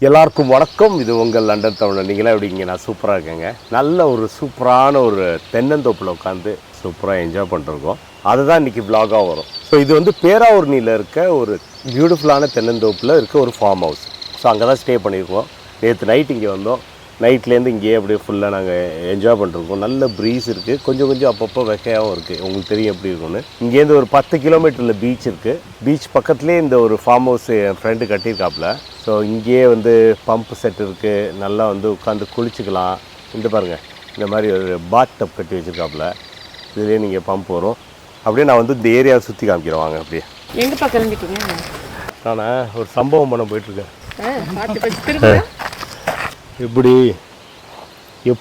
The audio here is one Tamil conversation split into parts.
எல்லாருக்கும் வணக்கம். இது உங்கள் லண்டன் தமிழ். நீங்களே எப்படிங்க? நான் சூப்பராக இருக்கேங்க. நல்ல ஒரு சூப்பரான ஒரு தென்னந்தோப்பில் உட்காந்து சூப்பராக என்ஜாய் பண்ணிருக்கோம். அதுதான் இன்றைக்கி விலாகாக வரும். ஸோ இது வந்து பேராவூர்னியில் இருக்க ஒரு பியூட்டிஃபுல்லான தென்னந்தோப்பில் இருக்க ஒரு ஃபார்ம் ஹவுஸ். ஸோ அங்கே தான் ஸ்டே பண்ணியிருக்கோம். நேற்று நைட் இங்கே வந்தோம். நைட்லேருந்து இங்கேயே அப்படியே ஃபுல்லாக நாங்கள் என்ஜாய் பண்ணிருக்கோம். நல்ல ப்ரீஸ் இருக்குது, கொஞ்சம் அப்பப்போ வெக்கையாகவும் இருக்குது. உங்களுக்கு தெரியும் எப்படி இருக்கும்னு. இங்கேருந்து ஒரு 10 கிலோமீட்டரில் பீச் இருக்குது. பீச் பக்கத்துலேயே இந்த ஒரு ஃபார்ம் ஹவுஸ் என் ஃப்ரெண்டு கட்டியிருக்காப்புல. ஸோ இங்கேயே வந்து பம்ப் செட் இருக்குது, நல்லா வந்து உட்காந்து குளிச்சுக்கலாம். இந்த பாருங்கள், இந்த மாதிரி ஒரு பாத் டப் கட்டி வச்சுருக்காப்புல. இதுலேயே நீங்கள் பம்ப் வரும். அப்படியே நான் வந்து இந்த ஏரியாவை சுற்றி காமிக்கிறேன் வாங்க. அப்படியே எங்கேப்பா கிளம்பிட்டீங்க? நானே ஒரு சம்பவம் பண்ண போயிட்டுருக்கேன்.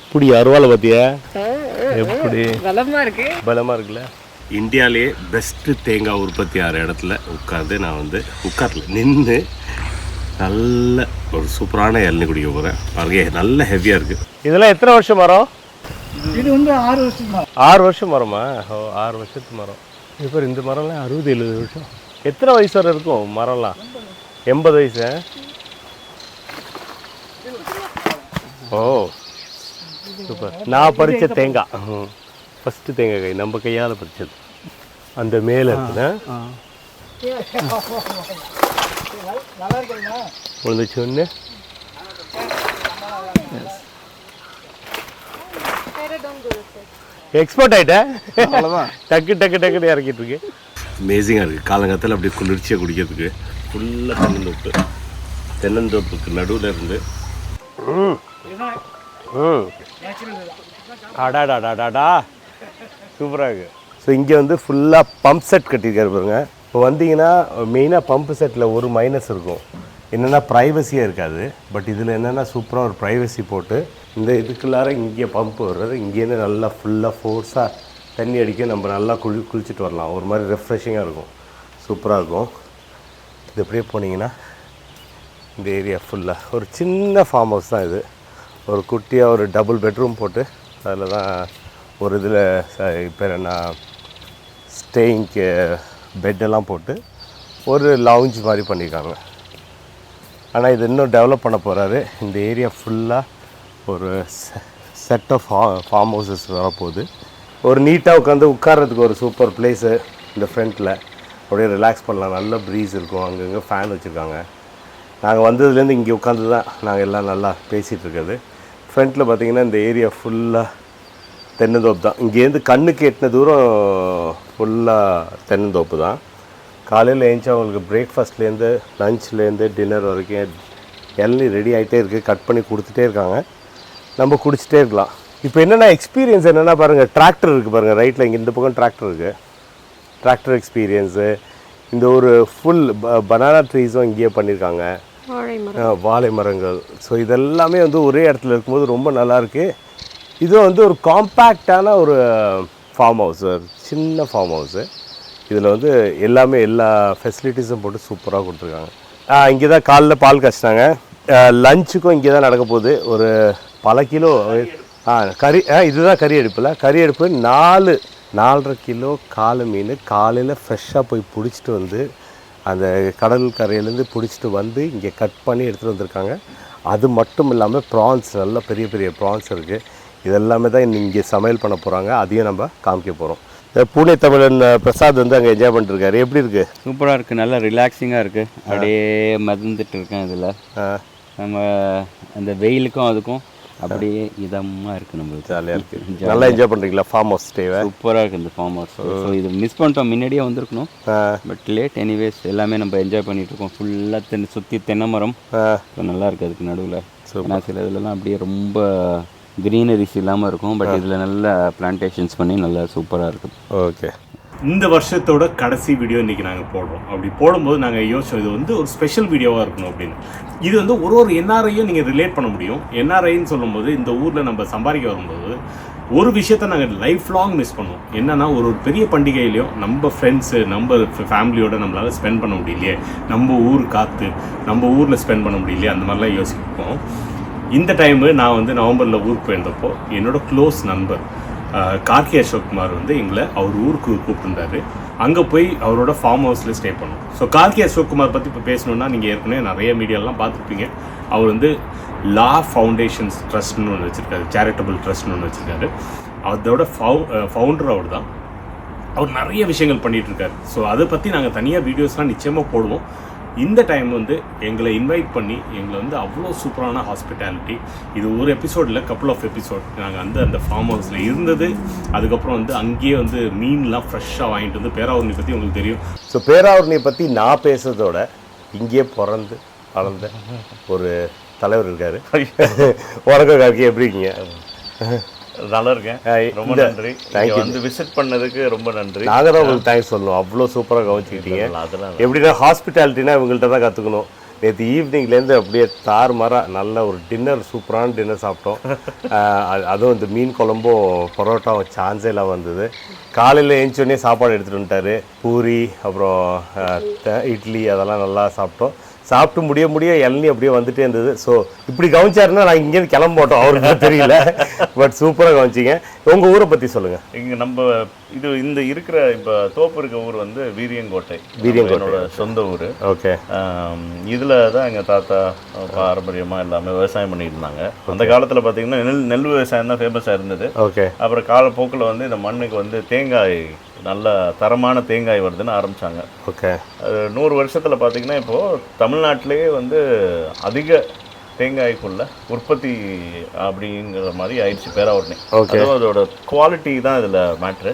எப்படி அருவாலை பார்த்தியா? எப்படி பலமாக இருக்குல்ல. இந்தியாவிலேயே பெஸ்ட்டு தேங்காய் உற்பத்தி ஆகிற இடத்துல உட்காந்து நான் வந்து நின்று நல்ல ஒரு சூப்பரான இளநீ குடிக்க போகிறேன். பாருங்க, நல்ல ஹெவியாக இருக்குது. இதெல்லாம் எத்தனை வருஷம் மரம்? இது வந்து 6 வருஷம் தான். 6 வருஷம் மரமா? 6 வருஷத்து மரம். இப்போ இந்த மரம்லாம் 60-70 வருஷம். எத்தனை வயசு வரை இருக்கும் மரம்லாம்? 80 வயசு. ஓ சூப்பர். நான் பறித்த தேங்காய், ஃபஸ்ட்டு தேங்காய் கை நம்ம கையால் பறிச்சது. அந்த மேலே இருக்குண்ணா வந்துச்சு ஒன்று. எக்ஸ்போர்ட் ஆகிட்டேன். டக்குன்னு இறக்கிட்டு இருக்கு. அமேசிங்காக இருக்குது. காலங்காலத்தில் அப்படியே குளிர்ச்சியாக குடிக்கிறதுக்கு. ஃபுல்லாக தென்னந்தோப்புக்கு நடுவில் இருந்து அடாடாடாடாடா சூப்பராக இருக்குது. ஸோ இங்கே வந்து ஃபுல்லாக பம்ப் செட் கட்டியிருக்காரு பாருங்க. இப்போ வந்தீங்கன்னா மெயினாக பம்ப் செட்டில் ஒரு மைனஸ் இருக்கும், என்னென்னா ப்ரைவசியாக இருக்காது. பட் இதில் என்னென்னா சூப்பராக ஒரு ப்ரைவசி போட்டு இந்த இதுக்குள்ளார இங்கே பம்ப் வர்றது, இங்கேருந்து நல்லா ஃபுல்லாக ஃபோர்ஸாக தண்ணி அடிக்க நம்ம நல்லா குளிச்சுட்டு வரலாம். ஒரு மாதிரி ரெஃப்ரெஷிங்காக இருக்கும், சூப்பராக இருக்கும். இது எப்படியே போனீங்கன்னா இந்த ஏரியா ஃபுல்லாக ஒரு சின்ன ஃபார்ம் ஹவுஸ் தான் இது. ஒரு குட்டியாக ஒரு டபுள் பெட்ரூம் போட்டு அதில் தான் ஒரு இதில் இப்போ என்ன ஸ்டேயிங்க்கு பெட்டெல்லாம் போட்டு ஒரு லவுஞ்ச் மாதிரி பண்ணியிருக்காங்க. ஆனால் இது இன்னும் டெவலப் பண்ண போகிறாரு. இந்த ஏரியா ஃபுல்லாக ஒரு செட் ஆஃப் ஃபார்ம் ஹவுசஸ் வரப்போகுது. ஒரு நீட்டாக உட்கார்றதுக்கு ஒரு சூப்பர் பிளேஸு. இந்த ஃப்ரண்ட்டில் அப்படியே ரிலாக்ஸ் பண்ணலாம், நல்ல ப்ரீஸ் இருக்கும். அங்கங்கே ஃபேன் வச்சுருக்காங்க. நாங்கள் வந்ததுலேருந்து இங்கே உட்காந்து தான் நாங்கள் எல்லாம் நல்லா பேசிகிட்டு இருக்கிறது. ஃப்ரண்ட்டில் பார்த்திங்கன்னா இந்த ஏரியா ஃபுல்லாக தென்னந்தோப்பு தான். இங்கேருந்து கண்ணுக்கு எட்டின தூரம் ஃபுல்லாக தென்னந்தோப்பு தான். காலையில் ஏஞ்சி அவங்களுக்கு பிரேக்ஃபாஸ்ட்லேருந்து லஞ்ச்லேருந்து டின்னர் வரைக்கும் எல்லாம் ரெடி ஆகிட்டே இருக்குது. கட் பண்ணி கொடுத்துட்டே இருக்காங்க, நம்ம குடிச்சிட்டே இருக்கலாம். இப்போ என்னென்னா எக்ஸ்பீரியன்ஸ் என்னென்னா பாருங்கள், டிராக்டர் இருக்குது பாருங்கள் ரைட்டில். இங்கே இந்த பக்கம் டிராக்டர் இருக்குது. Tractor experience. இந்த ஒரு ஃபுல் பனானா ட்ரீஸும் இங்கேயே பண்ணியிருக்காங்க, வாழை மரங்கள். ஸோ இதெல்லாமே வந்து ஒரே இடத்துல இருக்கும்போது ரொம்ப நல்லாயிருக்கு. இதுவும் வந்து ஒரு காம்பேக்டான ஒரு ஃபார்ம் ஹவுஸு, சின்ன ஃபார்ம் ஹவுஸு. இதில் வந்து எல்லாமே எல்லா ஃபெசிலிட்டிஸும் போட்டு சூப்பராக கொடுத்துருக்காங்க. இங்கே தான் காலைல பால் காய்ச்சினாங்க. லஞ்சுக்கும் இங்கே தான் நடக்க போகுது. ஒரு பல கிலோ கறி, இதுதான் கறி அடுப்பில். கறி அடுப்பு 4.5 கிலோ காலை மீன் காலையில் ஃப்ரெஷ்ஷாக போய் பிடிச்சிட்டு வந்து அந்த கடல் கரையிலேருந்து பிடிச்சிட்டு வந்து இங்கே கட் பண்ணி எடுத்துகிட்டு வந்திருக்காங்க. அது மட்டும் இல்லாமல் ப்ரான்ஸ், நல்ல பெரிய பெரிய ப்ரான்ஸ் இருக்குது. இதெல்லாமே தான் இங்கே சமையல் பண்ண போகிறாங்க. அதையும் நம்ம காமிக்க போகிறோம். பூனே தமிழன் பிரசாத் வந்து அங்கே என்ஜாய் பண்ணிட்டுருக்காரு. எப்படி இருக்குது? சூப்பராக இருக்குது, நல்லா ரிலாக்ஸிங்காக இருக்குது. அப்படியே மறந்துட்டு இருக்கேன் இதில். நம்ம அந்த வெயிலுக்கும் அதுக்கும் அப்படியே இதமாக இருக்குது. நம்ம ஜாலியாக இருக்குது, நல்லா என்ஜாய் பண்ணுறீங்களா ஃபார்ம் ஹவுஸ் ஸ்டேவை? சூப்பராக இருக்குது இந்த ஃபார்ம் ஹவுஸ். ஸோ இது மிஸ் பண்ணிட்டோம், முன்னாடியே வந்திருக்கணும். But late. எனிவேஸ் எல்லாமே நம்ம என்ஜாய் பண்ணிகிட்ருக்கோம். ஃபுல்லாக சுற்றி தென்னை மரம். ஸோ நல்லா இருக்குது அதுக்கு நடுவில். ஏன்னா சில இதுலலாம் அப்படியே ரொம்ப க்ரீனரிஸ் இல்லாமல் இருக்கும். பட் இதில் நல்ல பிளான்டேஷன்ஸ் பண்ணி நல்லா சூப்பராக இருக்குது. ஓகே, இந்த வருஷத்தோட கடைசி வீடியோ இன்றைக்கி நாங்கள் போடுறோம். அப்படி போடும்போது நாங்கள் யோசிச்சோம் இது வந்து ஒரு ஸ்பெஷல் வீடியோவாக இருக்கணும் அப்படின்னு. இது வந்து ஒரு என்ஆர்ஐயும் நீங்கள் ரிலேட் பண்ண முடியும். என்ஆர்ஐன்னு சொல்லும்போது இந்த ஊரில் நம்ம சம்பாதிக்க வரும்போது ஒரு விஷயத்த நாங்கள் லைஃப் லாங் மிஸ் பண்ணுவோம். என்னென்னா ஒரு பெரிய பண்டிகையிலையும் நம்ம ஃப்ரெண்ட்ஸு நம்ம ஃபேமிலியோடு நம்மளால் ஸ்பெண்ட் பண்ண முடியலையே, நம்ம ஊர் காற்று நம்ம ஊரில் ஸ்பெண்ட் பண்ண முடியலையே, அந்த மாதிரிலாம் யோசிப்போம். இந்த டைமு நான் வந்து நவம்பரில் ஊருக்கு போயிருந்தப்போ என்னோடய க்ளோஸ் நண்பர் கார்கி அசோக்குமார் வந்து எங்களை அவர் ஊருக்கு கூப்பிட்டுருந்தாரு. அங்கே போய் அவரோட ஃபார்ம் ஹவுஸில் ஸ்டே பண்ணோம். ஸோ கார்கி அசோக்குமார் பற்றி இப்போ பேசணுன்னா நீங்கள் ஏற்கனவே நிறைய மீடியாலாம் பார்த்துருப்பீங்க. அவர் வந்து லா ஃபவுண்டேஷன்ஸ் ட்ரஸ்ட்னு ஒன்று வச்சுருக்காரு, சேரிட்டபிள் ட்ரஸ்ட்னு ஒன்று வச்சுருக்காரு. அதோட ஃபவுண்டர் அவர் தான். அவர் நிறைய விஷயங்கள் பண்ணிகிட்ருக்காரு. ஸோ அதை பற்றி நாங்கள் தனியாக வீடியோஸ்லாம் நிச்சயமாக போடுவோம். இந்த டைம் வந்து எங்களை இன்வைட் பண்ணி எங்களை வந்து அவ்வளோ சூப்பரான ஹாஸ்பிட்டாலிட்டி. இது ஒரு எபிசோடில் கப்புள் ஆஃப் எபிசோட் நாங்கள் வந்து அந்த ஃபார்ம் ஹவுஸில் இருந்தது. அதுக்கப்புறம் வந்து அங்கேயே வந்து மீன்லாம் ஃப்ரெஷ்ஷாக வாங்கிட்டு வந்து பேராவூர்ணி பற்றி உங்களுக்கு தெரியும். ஸோ பேராவூர்ணியை பற்றி நான் பேசுறதோட இங்கேயே பிறந்து வளர்ந்த ஒரு தலைவர் இருக்கார். வணக்கம் கார்கி, எப்படி இருக்கீங்க? நல்லா இருக்கேன், ரொம்ப நன்றி. தேங்க்யூ. வந்து விசிட் பண்ணதுக்கு ரொம்ப நன்றி. நாங்கள் தான் உங்களுக்கு தேங்க்ஸ் சொல்லணும், அவ்வளோ சூப்பராக கவனிச்சுக்கிட்டீங்க. அதெல்லாம் எப்படின்னா ஹாஸ்பிட்டாலிட்டினா இவங்கள்ட்ட தான் கற்றுக்கணும். நேற்று ஈவினிங்லேருந்து அப்படியே தாறுமாறாக நல்ல ஒரு டின்னர், சூப்பரான டின்னர் சாப்பிட்டோம். அதுவும் இந்த மீன் குழம்பும் பரோட்டாவும் சான்ஸே எல்லாம் வந்தது. காலையில் எழுந்தோடனே சாப்பாடு எடுத்துகிட்டு வந்துட்டார். பூரி அப்புறம் இட்லி அதெல்லாம் நல்லா சாப்பிட்டோம். சாப்பிட்டு முடிய இளநீ அப்படியே வந்துட்டே இருந்தது. ஸோ இப்படி கவனிச்சாருன்னா நான் இங்கேருந்து கிளம்ப போட்டோம், அவருக்கு தெரியல. பட் சூப்பராக கவனிச்சிங்க. உங்கள் ஊரை பற்றி சொல்லுங்கள். இங்கே நம்ம இது இந்த இருக்கிற இப்போ தோப்பு இருக்க ஊர் வந்து வீரியங்கோட்டை, என்னோட சொந்த ஊர். ஓகே. இதில் தான் எங்கள் தாத்தா பாரம்பரியமாக எல்லாமே விவசாயம் பண்ணிட்டு இருந்தாங்க. அந்த காலத்தில் பார்த்தீங்கன்னா நெல் விவசாயம் தான் ஃபேமஸாக இருந்தது. ஓகே. அப்புறம் காலப்போக்கில் வந்து இந்த மண்ணுக்கு வந்து தேங்காய், நல்ல தரமான தேங்காய் வருதுன்னு ஆரம்பித்தாங்க. ஓகே. அது 100 வருஷத்தில் பார்த்தீங்கன்னா இப்போது தமிழ்நாட்டிலேயே வந்து அதிக தேங்காய்க்குள்ள உற்பத்தி அப்படிங்கிற மாதிரி ஆயிடுச்சு பேராவூர்ணி. அதுவும் அதோட குவாலிட்டி தான் இதில் மேட்ரு.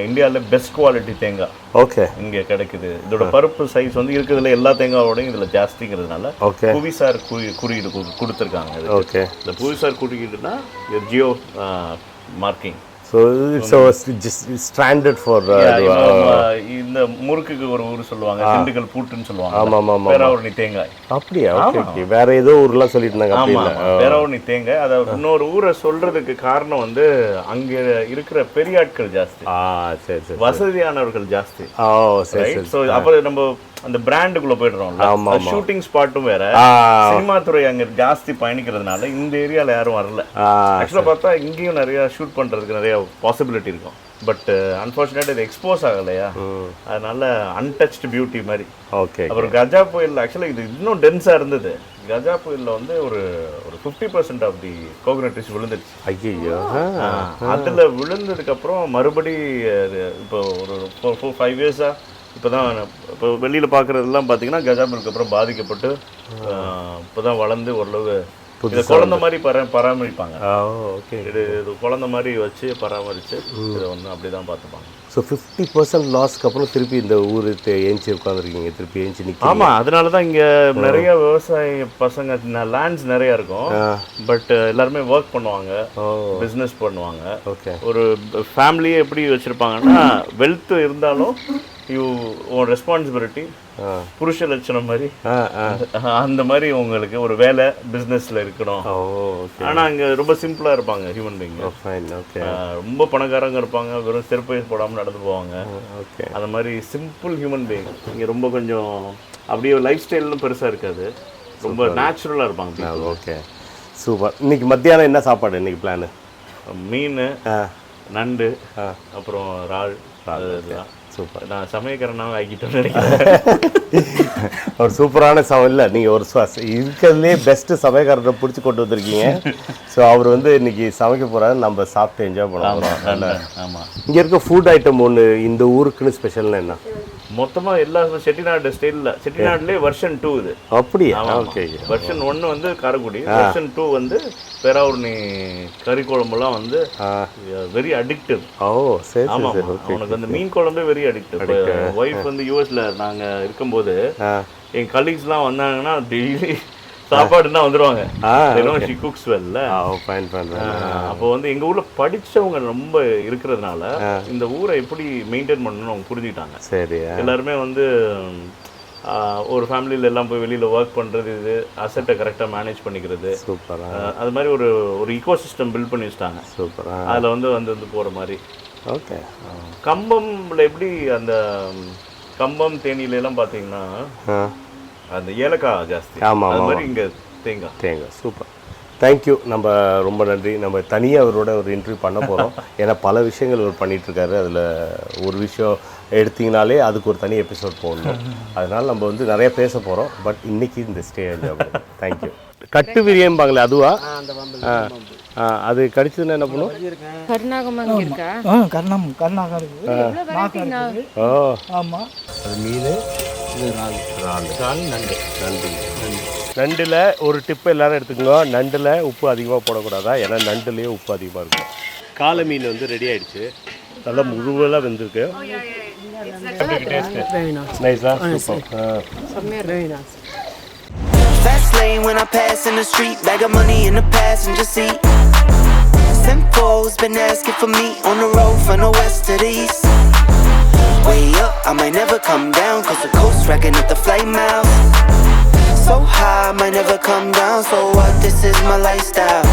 இந்தியாவில் பெஸ்ட் குவாலிட்டி தேங்காய் ஓகே இங்கே கிடைக்குது. இதோட பருப்பு சைஸ் வந்து இருக்கிறதுல எல்லா தேங்காயோடையும் இதில் ஜாஸ்திங்கிறதுனால புவிசார் குறியீடு கொடுத்துருக்காங்க. ஓகே. இந்த புவிசார் குறியீடுனா geo marking. So just standard for இந்த முறுக்குக்கு ஒரு ஊர் சொல்லுவாங்க, திண்டுக்கல் பூட்டுன்னு சொல்லுவாங்க. ஆமா. பேராவூர்ணி தேங்காய். அப்படியா? ஓகே. வேற ஏதோ ஊர்லாம் சொல்லிட்டு இருந்தாங்க. ஆமா, பேராவூர்ணி தேங்காய். அத இன்னொரு ஊரை சொல்றதுக்கு காரணம் வந்து அங்க இருக்கிற பெரிய ஆட்கள் ஜாஸ்தி, சரி, வசதியானவர்கள் ஜாஸ்தி. சரி. சோ அப்ப நம்ம அந்த பிராண்டுக்குள்ள போயிடுறோம்ல. ஷூட்டிங் ஸ்பாட்டும் வேற, சினிமா துறை அங்க ஜாஸ்தி பயணிக்கிறதுனால இந்த ஏரியால யாரும் வரல. ஆக்சுவலா பார்த்தா இங்கேயும் நிறைய ஷூட் பண்றதுக்கு நிறைய பாசிபிலிட்டி இருக்கும். பட் அன்பார்ச்சுனேட் இது எக்ஸ்போஸ் ஆகலையா, அதனால அன்டச்டு பியூட்டி மாதிரி. ஓகே. அப்புறம் கஜா புயல் ஆக்சுவலா இது இன்னும் டென்ஸா இருந்தது. கஜா புயல்ல வந்து ஒரு 50% ஆஃப் தி கோகனட் ட்ரீஸ் விழுந்துருச்சு. ஐயோ. அதுல விழுந்ததுக்கு அப்புறம் மறுபடி இப்போ ஒரு 4-5 இயர்ஸா இப்போதான் இப்போ வெளியில் பார்க்குறதெல்லாம் பார்த்தீங்கன்னா கஜா புயலுக்கு அப்புறம் பாதிக்கப்பட்டு இப்போதான் வளர்ந்து ஓரளவு இதை குழந்தை மாதிரி பராமரிப்பாங்க. ஓகே. இது குழந்தை மாதிரி வச்சு பராமரித்து இதை வந்து அப்படி தான் பார்த்துப்பாங்க. ஸோ 50% லாஸ்க்கு அப்புறம் திருப்பி இந்த ஊர் ஏஞ்சி உட்காந்துருக்கீங்க, திருப்பி ஏஞ்சி நிற்க. ஆமாம், அதனால தான் இங்கே நிறைய விவசாய பசங்க லேண்ட்ஸ் நிறையா இருக்கும். பட் எல்லாருமே ஒர்க் பண்ணுவாங்க, பிஸ்னஸ் பண்ணுவாங்க. ஓகே. ஒரு ஃபேமிலியே எப்படி வச்சுருப்பாங்கன்னா, வெல்த் இருந்தாலும் உன் ரெஸ்பான்சிபிலிட்டி புருஷ லட்சணம் மாதிரி அந்த மாதிரி உங்களுக்கு ஒரு வேலை பிஸ்னஸில் இருக்கணும். ஆனால் அங்கே ரொம்ப சிம்பிளாக இருப்பாங்க ஹியூமன் பீயிங். ரொம்ப பணக்காரங்க இருப்பாங்க, வெறும் செருப்பை போடாமல் நடந்து போவாங்க. அந்த மாதிரி சிம்பிள் ஹியூமன் பீயிங் இங்கே ரொம்ப கொஞ்சம் அப்படியே லைஃப் ஸ்டைல்னு பெருசாக இருக்காது, ரொம்ப நேச்சுரலாக இருப்பாங்க. Okay, super. இன்னைக்கு மத்தியானம் என்ன சாப்பாடு? இன்னைக்கு பிளானு மீன், நண்டு, அப்புறம் இறால். சூப்பர். நான் சமயக்காரனாக ஆக்கிட்டோன்னு நினைக்கிறேன். ஒரு சூப்பரான இல்லை, நீங்கள் ஒரு இருக்கிறதுலே பெஸ்ட்டு சமயக்காரரை பிடிச்சி கொண்டு வந்திருக்கீங்க. ஸோ அவர் வந்து இன்னைக்கு சமைக்க போகிறாரு, நம்ம சாப்பிட்டு என்ஜாய் பண்ணலாம். ஆமாம். இங்கே இருக்க ஃபுட் ஐட்டம் ஒன்று இந்த ஊருக்குன்னு ஸ்பெஷல்னா என்ன? மொத்தமாக எல்லா செட்டிநாடு ஸ்டைலில், செட்டிநாடுலேயே வெர்ஷன் 2 இது. அப்படியா? ஓகே. வெர்ஷன் 1 வந்து காரைக்குடி, வெர்ஷன் 2 வந்து பேராவூர்ணி கறி குழம்புலாம் வந்து வெரி அடிக்டிவ். சரி. ஆமாம், அவனுக்கு வந்து மீன் குழம்பே வெரி அடிக்டிவ். ஒய்ஃப் வந்து யூஎஸ்ல நாங்கள் இருக்கும்போது என் கலீக்ஸ்லாம் வந்தாங்கன்னா டெய்லி சாப்பாடுன்னா வந்துடுவாங்க. ஷி குக்ஸ் வெல்ல. அப்போ வந்து எங்கள் ஊரில் படித்தவங்க ரொம்ப இருக்கிறதுனால இந்த ஊரை எப்படி மெயின்டைன் பண்ணணும்னு அவங்க புரிஞ்சுக்கிட்டாங்க. சரி. எல்லாருமே வந்து ஒரு ஃபேமிலியில் எல்லாம் போய் வெளியில் ஒர்க் பண்ணுறது, இது அசட்டை கரெக்டாக மேனேஜ் பண்ணிக்கிறது. சூப்பர். அது மாதிரி ஒரு ஈகோ சிஸ்டம் பில்ட் பண்ணி வச்சிட்டாங்க. சூப்பர். அதில் வந்து போகிற மாதிரி. ஓகே. கம்பம்ல எப்படி அந்த கம்பம் தேனியிலலாம் பார்த்தீங்கன்னா அந்த ஏலக்காய் ஜாஸ்தி, அது மாதிரி இங்கே தேங்காய். சூப்பர். தேங்க்யூ. நம்ம ரொம்ப நன்றி. நம்ம தனியாக அவரோட ஒரு இன்டர்வியூ பண்ண போகிறோம். ஏன்னா பல விஷயங்கள் அவர் பண்ணிகிட்ருக்காரு. அதில் ஒரு விஷயம் எடுத்திங்கனாலே அதுக்கு ஒரு தனி எபிசோட் போடணும். அதனால் நம்ம வந்து நிறைய பேச போகிறோம். பட் இன்றைக்கி இந்த ஸ்டேஜ் தேங்க்யூ. கட்டு விரியம்பாங்களே அதுவா? அது கடிச்சதுன்னா என்ன பண்ணும்? கர்நாகமாக இருக்கா? கர்நாகம் இருக்குது. ஓ ஆமாம். அது மீன், இறால், நண்டு. நண்டில் ஒரு டிப்பு எல்லாரும் எடுத்துக்கோங்க. நண்டில் உப்பு அதிகமாக போடக்கூடாதா? ஏன்னா நண்டுலேயே உப்பு அதிகமாக இருக்கும். காலை மீன் வந்து ரெடி ஆகிடுச்சு. நல்லா முழுவலாக வெந்திருக்கு. நைஸா? Super. Fast lane when I pass in the street, bag of money in the passenger seat. Simcoe's been asking for me on the road from the west to the east. Way up, I might never come down, cause the coast racking up the flight miles. So high, I might never come down, so what, this is my lifestyle.